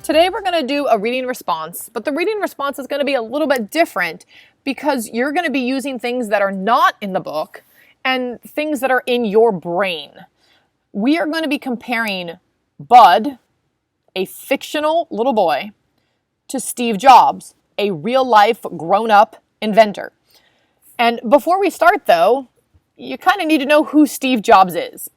Today we're going to do a reading response, but the reading response is going to be a little bit different because you're going to be using things that are not in the book and things that are in your brain. We are going to be comparing Bud, a fictional little boy, to Steve Jobs, a real-life grown-up inventor. And before we start, though, you kind of need to know who Steve Jobs is.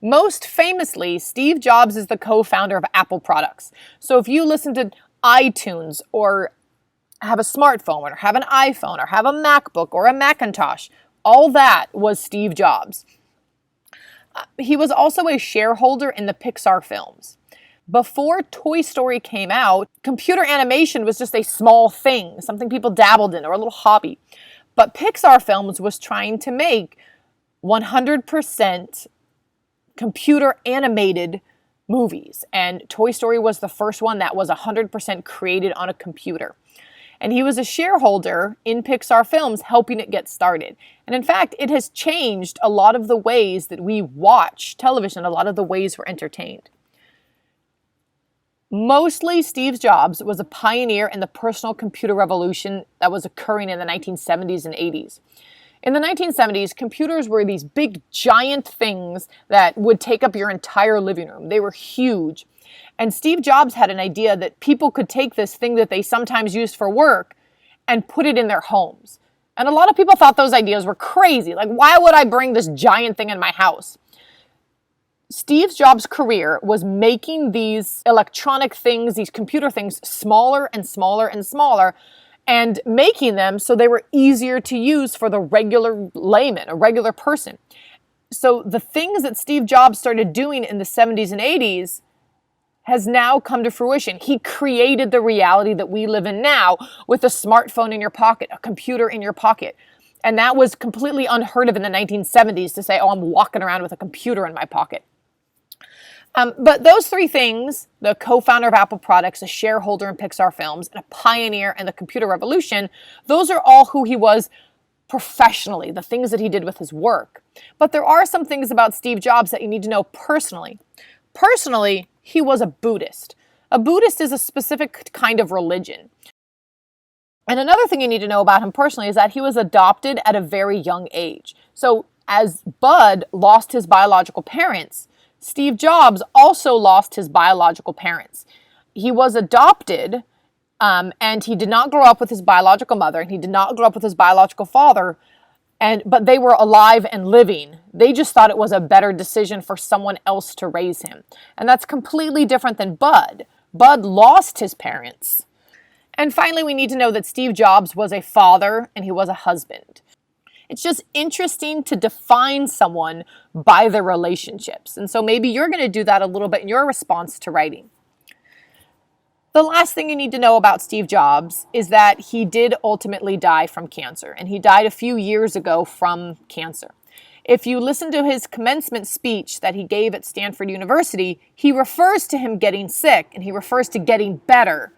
Most famously, Steve Jobs is the co-founder of Apple products. So if you listen to iTunes or have a smartphone or have an iPhone or have a MacBook or a Macintosh, all that was Steve Jobs. He was also a shareholder in the Pixar films. Before Toy Story came out, computer animation was just a small thing, something people dabbled in or a little hobby. But Pixar films was trying to make 100% computer animated movies. And Toy Story was the first one that was 100% created on a computer. And he was a shareholder in Pixar films, helping it get started. And in fact, it has changed a lot of the ways that we watch television, a lot of the ways we're entertained. Mostly, Steve Jobs was a pioneer in the personal computer revolution that was occurring in the 1970s and 80s. In the 1970s, computers were these big, giant things that would take up your entire living room. They were huge. And Steve Jobs had an idea that people could take this thing that they sometimes used for work and put it in their homes. And a lot of people thought those ideas were crazy. Like, why would I bring this giant thing in my house? Steve Jobs' career was making these electronic things, these computer things, smaller and smaller and smaller, and making them so they were easier to use for the regular layman, a regular person. So the things that Steve Jobs started doing in the 70s and 80s has now come to fruition. He created the reality that we live in now with a smartphone in your pocket, a computer in your pocket. And that was completely unheard of in the 1970s to say, oh, I'm walking around with a computer in my pocket. But those three things, the co-founder of Apple products, a shareholder in Pixar films, and a pioneer in the computer revolution, those are all who he was professionally, the things that he did with his work. But there are some things about Steve Jobs that you need to know personally. Personally, he was a Buddhist. A Buddhist is a specific kind of religion. And another thing you need to know about him personally is that he was adopted at a very young age. So as Bud lost his biological parents, Steve Jobs also lost his biological parents. He was adopted, and he did not grow up with his biological mother, and he did not grow up with his biological father, but they were alive and living. They just thought it was a better decision for someone else to raise him. And that's completely different than Bud. Bud lost his parents. And finally, we need to know that Steve Jobs was a father and he was a husband. It's just interesting to define someone by their relationships. And so maybe you're going to do that a little bit in your response to writing. The last thing you need to know about Steve Jobs is that he did ultimately die from cancer. And he died a few years ago from cancer. If you listen to his commencement speech that he gave at Stanford University, he refers to him getting sick and he refers to getting better.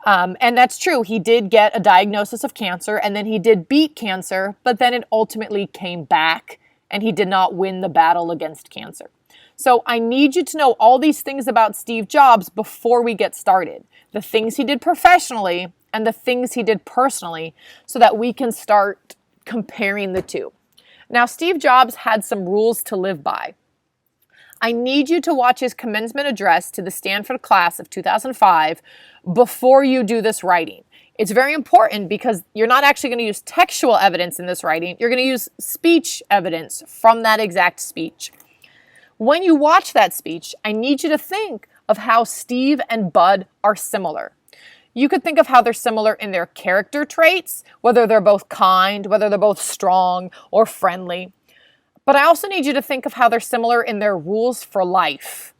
And that's true. He did get a diagnosis of cancer and then he did beat cancer, but then it ultimately came back and he did not win the battle against cancer. So I need you to know all these things about Steve Jobs before we get started. The things he did professionally and the things he did personally so that we can start comparing the two. Now, Steve Jobs had some rules to live by. I need you to watch his commencement address to the Stanford class of 2005 before you do this writing. It's very important because you're not actually going to use textual evidence in this writing. You're going to use speech evidence from that exact speech. When you watch that speech, I need you to think of how Steve and Bud are similar. You could think of how they're similar in their character traits, whether they're both kind, whether they're both strong or friendly. But I also need you to think of how they're similar in their rules for life.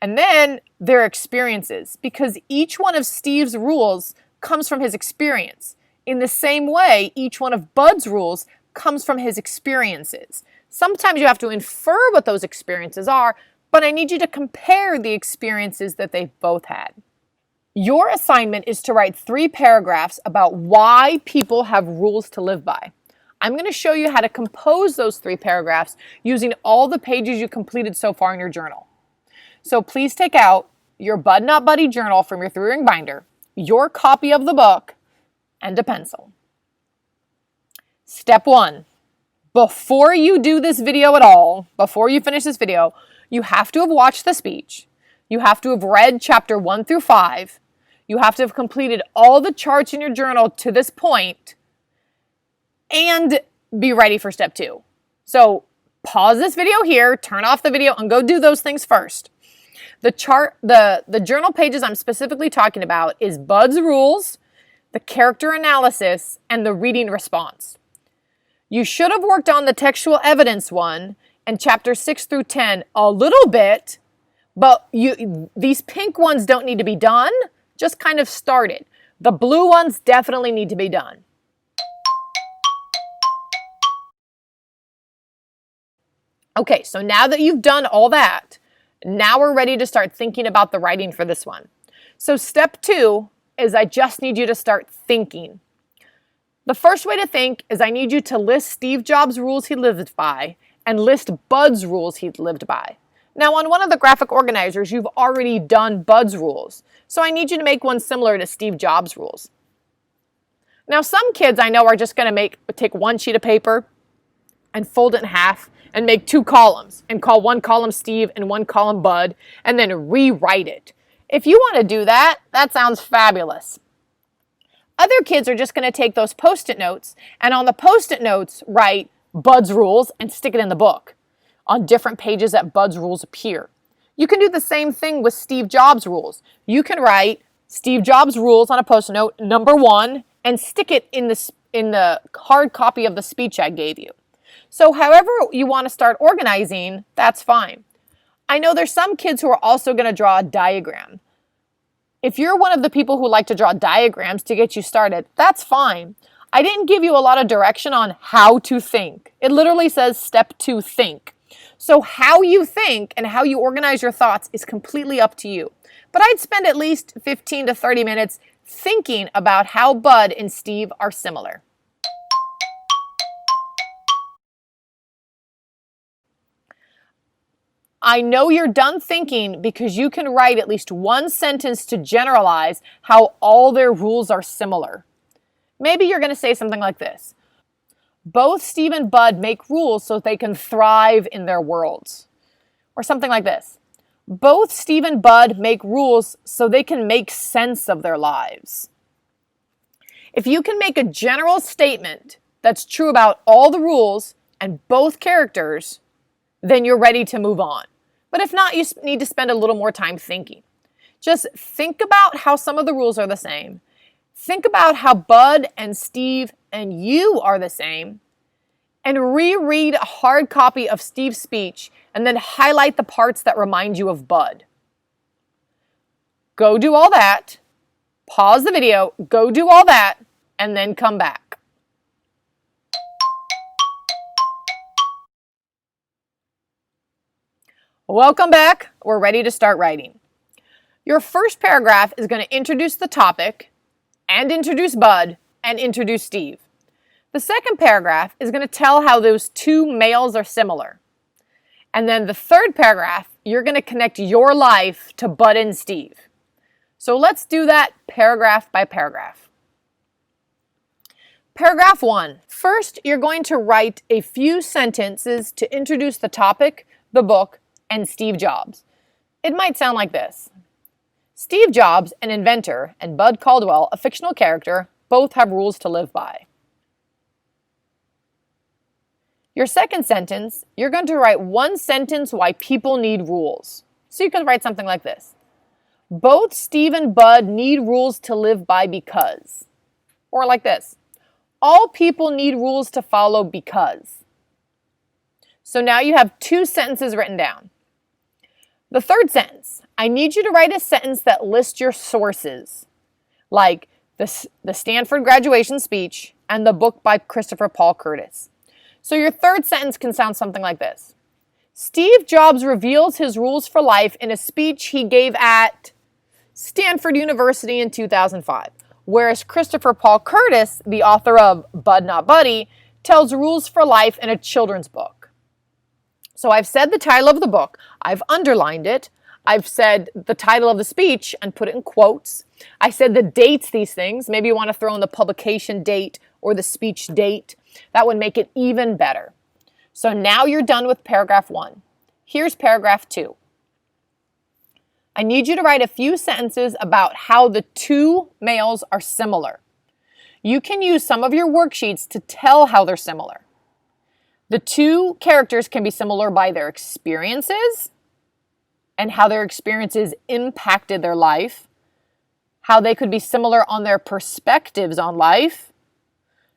And then their experiences, because each one of Steve's rules comes from his experience. In the same way, each one of Bud's rules comes from his experiences. Sometimes you have to infer what those experiences are, but I need you to compare the experiences that they've both had. Your assignment is to write 3 paragraphs about why people have rules to live by. I'm going to show you how to compose those 3 paragraphs using all the pages you completed so far in your journal. So please take out your Bud Not Buddy journal from your 3-ring binder, your copy of the book, and a pencil. Step 1. Before you do this video at all, before you finish this video, you have to have watched the speech. You have to have read chapter 1 through 5. You have to have completed all the charts in your journal to this point and be ready for step 2. So pause this video here, turn off the video, and go do those things first. The journal pages I'm specifically talking about is Bud's rules, the character analysis, and the reading response. You should have worked on the textual evidence one and chapter 6 through 10 a little bit, but these pink ones don't need to be done, just kind of started. The blue ones definitely need to be done. Okay, so now that you've done all that, now we're ready to start thinking about the writing for this one. So step 2 is I just need you to start thinking. The first way to think is I need you to list Steve Jobs' rules he lived by and list Bud's rules he lived by. Now on one of the graphic organizers, you've already done Bud's rules, so I need you to make one similar to Steve Jobs' rules. Now some kids I know are just going to take one sheet of paper and fold it in half and make 2 columns and call one column Steve and one column Bud and then rewrite it. If you want to do that, that sounds fabulous. Other kids are just going to take those Post-it notes and on the Post-it notes write Bud's rules and stick it in the book on different pages that Bud's rules appear. You can do the same thing with Steve Jobs' rules. You can write Steve Jobs' rules on a Post-it note, number 1, and stick it in the hard copy of the speech I gave you. So however you want to start organizing, that's fine. I know there's some kids who are also going to draw a diagram. If you're one of the people who like to draw diagrams to get you started, that's fine. I didn't give you a lot of direction on how to think. It literally says step 2, think. So how you think and how you organize your thoughts is completely up to you. But I'd spend at least 15 to 30 minutes thinking about how Bud and Steve are similar. I know you're done thinking because you can write at least one sentence to generalize how all their rules are similar. Maybe you're going to say something like this. Both Steve and Bud make rules so they can thrive in their worlds. Or something like this. Both Steve and Bud make rules so they can make sense of their lives. If you can make a general statement that's true about all the rules and both characters, then you're ready to move on. But if not, you need to spend a little more time thinking. Just think about how some of the rules are the same. Think about how Bud and Steve and you are the same. And reread a hard copy of Steve's speech and then highlight the parts that remind you of Bud. Go do all that. Pause the video, go do all that, and then come back. Welcome back. We're ready to start writing. Your first paragraph is going to introduce the topic and introduce Bud and introduce Steve. The second paragraph is going to tell how those 2 males are similar. And then the third paragraph, you're going to connect your life to Bud and Steve. So let's do that paragraph by paragraph. Paragraph 1. First, you're going to write a few sentences to introduce the topic, the book, and Steve Jobs. It might sound like this. Steve Jobs, an inventor, and Bud Caldwell, a fictional character, both have rules to live by. Your second sentence, you're going to write one sentence why people need rules. So you can write something like this. Both Steve and Bud need rules to live by because. Or like this. All people need rules to follow because. So now you have 2 sentences written down. The third sentence, I need you to write a sentence that lists your sources, like the Stanford graduation speech and the book by Christopher Paul Curtis. So your third sentence can sound something like this. Steve Jobs reveals his rules for life in a speech he gave at Stanford University in 2005, whereas Christopher Paul Curtis, the author of Bud Not Buddy, tells rules for life in a children's book. So I've said the title of the book, I've underlined it, I've said the title of the speech and put it in quotes. I said the dates these things. Maybe you want to throw in the publication date or the speech date. That would make it even better. So now you're done with paragraph 1. Here's paragraph 2. I need you to write a few sentences about how the two males are similar. You can use some of your worksheets to tell how they're similar. The two characters can be similar by their experiences and how their experiences impacted their life, how they could be similar on their perspectives on life.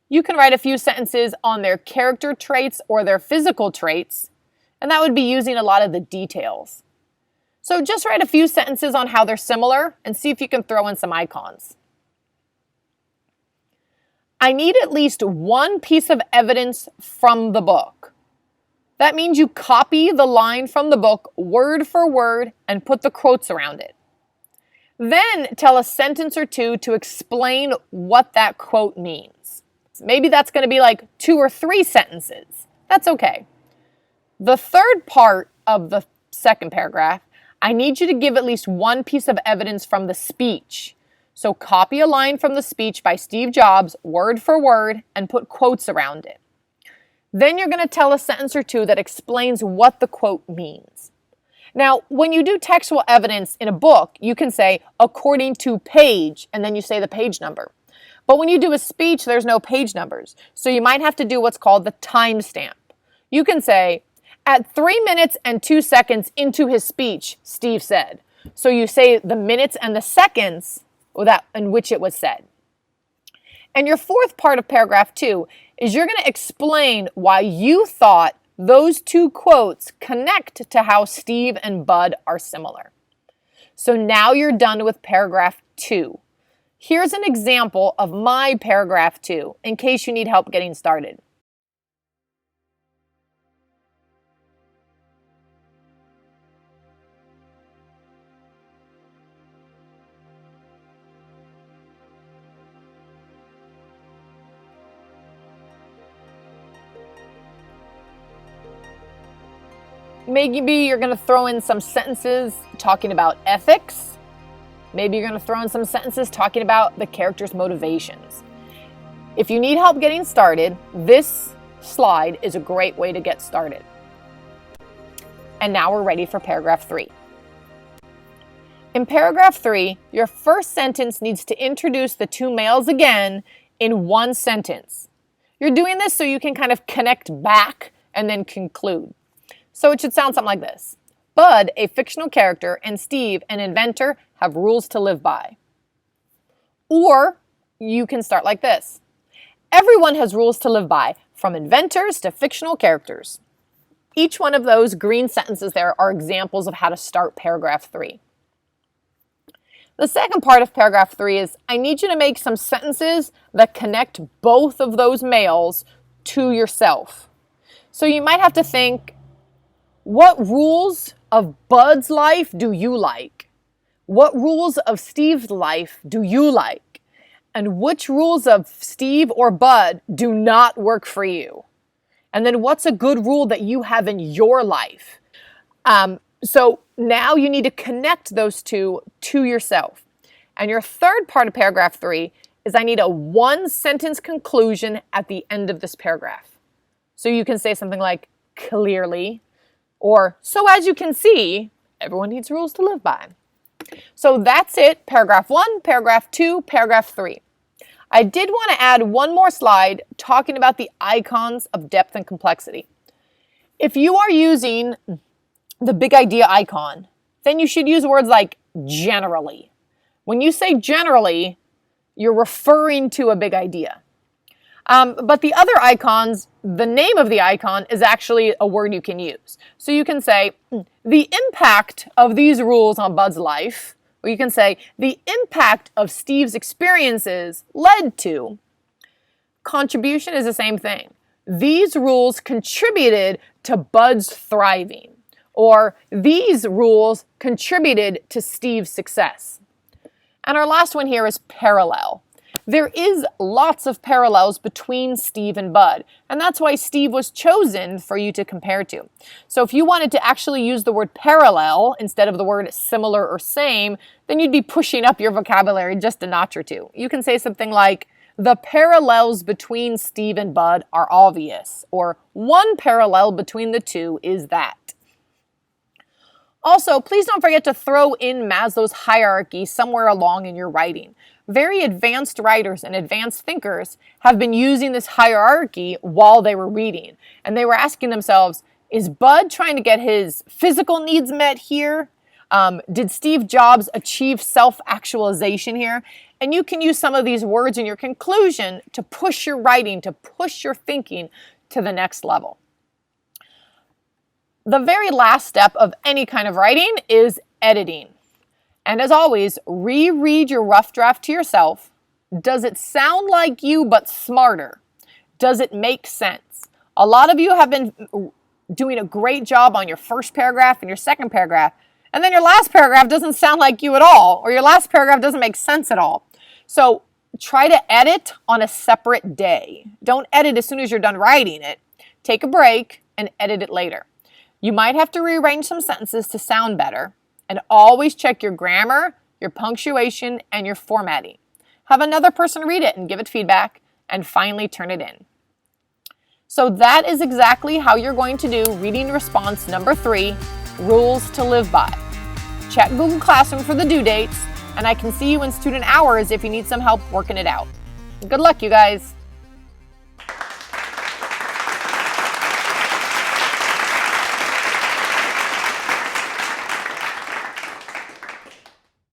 You can write a few sentences on their character traits or their physical traits, and that would be using a lot of the details. So just write a few sentences on how they're similar and see if you can throw in some icons. I need at least one piece of evidence from the book. That means you copy the line from the book word for word and put the quotes around it. Then tell a sentence or two to explain what that quote means. Maybe that's going to be like 2 or 3 sentences. That's okay. The third part of the second paragraph, I need you to give at least one piece of evidence from the speech. So copy a line from the speech by Steve Jobs, word for word, and put quotes around it. Then you're going to tell a sentence or two that explains what the quote means. Now, when you do textual evidence in a book, you can say, according to page, and then you say the page number. But when you do a speech, there's no page numbers. So you might have to do what's called the timestamp. You can say, at 3 minutes and 2 seconds into his speech, Steve said. So you say the minutes and the seconds in which it was said. And your fourth part of paragraph 2 is you're going to explain why you thought those two quotes connect to how Steve and Bud are similar. So now you're done with paragraph 2. Here's an example of my paragraph 2 in case you need help getting started. Maybe you're going to throw in some sentences talking about ethics. Maybe you're going to throw in some sentences talking about the character's motivations. If you need help getting started, this slide is a great way to get started. And now we're ready for paragraph 3. In paragraph 3, your first sentence needs to introduce the two males again in one sentence. You're doing this so you can kind of connect back and then conclude. So it should sound something like this. Bud, a fictional character, and Steve, an inventor, have rules to live by. Or you can start like this. Everyone has rules to live by, from inventors to fictional characters. Each one of those green sentences there are examples of how to start paragraph 3. The second part of paragraph 3 is, I need you to make some sentences that connect both of those males to yourself. So you might have to think, what rules of Bud's life do you like? What rules of Steve's life do you like? And which rules of Steve or Bud do not work for you? And then what's a good rule that you have in your life? So now you need to connect those two to yourself. And your third part of paragraph 3 is I need a one-sentence conclusion at the end of this paragraph. So you can say something like, clearly, or, so as you can see, everyone needs rules to live by. So that's it, paragraph 1, paragraph 2, paragraph 3. I did want to add one more slide talking about the icons of depth and complexity. If you are using the big idea icon, then you should use words like generally. When you say generally, you're referring to a big idea. But the other icons, the name of the icon is actually a word you can use. So you can say, the impact of these rules on Bud's life, or you can say, the impact of Steve's experiences led to. Contribution is the same thing. These rules contributed to Bud's thriving, or these rules contributed to Steve's success. And our last one here is parallel. There is lots of parallels between Steve and Bud, and that's why Steve was chosen for you to compare to. So if you wanted to actually use the word parallel instead of the word similar or same, then you'd be pushing up your vocabulary just a notch or two. You can say something like, the parallels between Steve and Bud are obvious, or one parallel between the two is that. Also, please don't forget to throw in Maslow's hierarchy somewhere along in your writing. Very advanced writers and advanced thinkers have been using this hierarchy while they were reading. And they were asking themselves, is Bud trying to get his physical needs met here? Did Steve Jobs achieve self-actualization here? And you can use some of these words in your conclusion to push your writing, to push your thinking to the next level. The very last step of any kind of writing is editing. And as always, reread your rough draft to yourself. Does it sound like you but smarter? Does it make sense? A lot of you have been doing a great job on your first paragraph and your second paragraph, and then your last paragraph doesn't sound like you at all, or your last paragraph doesn't make sense at all. So try to edit on a separate day. Don't edit as soon as you're done writing it. Take a break and edit it later. You might have to rearrange some sentences to sound better, and always check your grammar, your punctuation, and your formatting. Have another person read it and give it feedback, and finally turn it in. So that is exactly how you're going to do reading response number 3, rules to live by. Check Google Classroom for the due dates, and I can see you in student hours if you need some help working it out. Good luck, you guys.